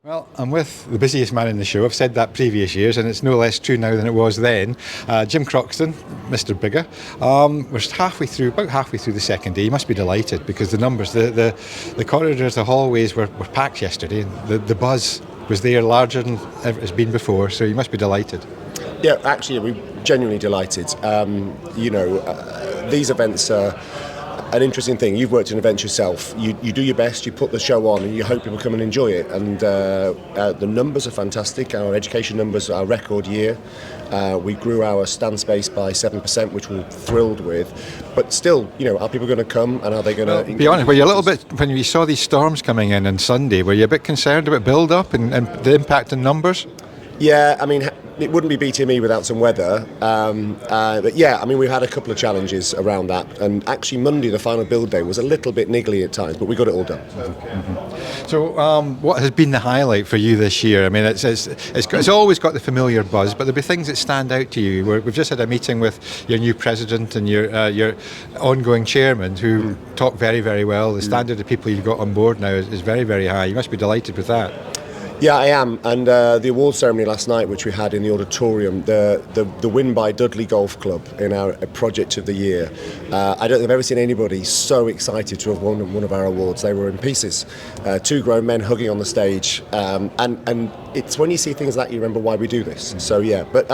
Well, I'm with the busiest man in the show. I've said that previous years, and it's no less true now than it was then. Jim Croxton, Mr. BIGGA. We're about halfway through the second day. You must be delighted because the numbers, the corridors, the hallways were packed yesterday. The buzz was there larger than ever it's been before, so you must be delighted. Yeah, actually, we're genuinely delighted. These events are an interesting thing. You've worked in events yourself. You do your best, you put the show on, and you hope people come and enjoy it. And the numbers are fantastic. Our education numbers are record year. We grew our stand space by 7%, which we're thrilled with. But still, are people going to come, and are they going to... Be honest, were you a little bit, when you saw these storms coming in on Sunday, were you a bit concerned about build-up and the impact on numbers? Yeah, I mean, it wouldn't be BTME without some weather. But yeah, I mean, we've had a couple of challenges around that. And actually, Monday, the final build day, was a little bit niggly at times, but we got it all done. Mm-hmm. So what has been the highlight for you this year? I mean, it's always got the familiar buzz, but there'll be things that stand out to you. We've just had a meeting with your new president and your ongoing chairman who talk very, very well. The standard of people you've got on board now is very, very high. You must be delighted with that. Yeah, I am. And the award ceremony last night, which we had in the auditorium, the win by Dudley Golf Club in our project of the year. I don't think I've ever seen anybody so excited to have won one of our awards. They were in pieces. Two grown men hugging on the stage. And it's when you see things like that you remember why we do this. So yeah, but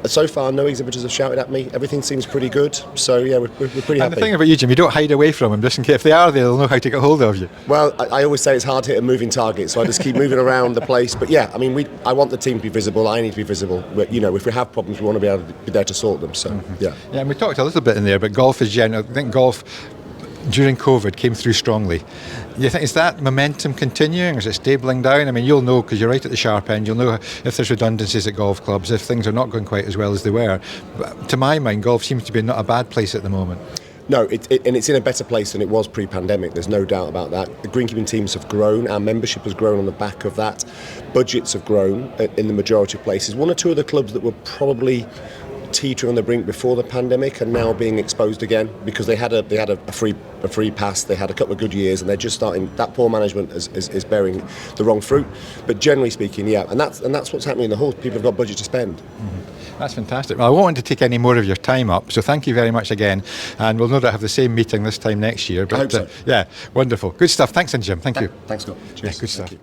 so far no exhibitors have shouted at me. Everything seems pretty good. So yeah, we're pretty happy. And the thing about you, Jim, you don't hide away from them just in case if they are there, they'll know how to get hold of you. Well, I always say it's hard to hit a moving target, so I just keep moving around the place. But yeah, I mean, I want the team to be visible. I need to be visible. But if we have problems, we want to be able to be there to sort them. So yeah. Yeah, and we talked a little bit in there, but golf is general. I think golf during COVID came through strongly. You think, is that momentum continuing, or is it stabling down? I mean, you'll know because you're right at the sharp end. You'll know if there's redundancies at golf clubs, if things are not going quite as well as they were. But to my mind, golf seems to be not a bad place at the moment. No, and it's in a better place than it was pre-pandemic. There's no doubt about that. The greenkeeping teams have grown. Our membership has grown on the back of that. Budgets have grown in the majority of places. One or two of the clubs that were probably teetering on the brink before the pandemic are now being exposed again because they had a free pass. They had a couple of good years, and they're just starting. That poor management is bearing the wrong fruit. But generally speaking, yeah, and that's what's happening in the whole. People have got budget to spend. Mm-hmm. That's fantastic. Well, I won't want to take any more of your time up, so thank you very much again. And we'll no doubt have the same meeting this time next year. But I hope so. Yeah, wonderful, good stuff. Thanks, Jim. Thank you. Thanks, Scott. Cheers. Yeah, good stuff.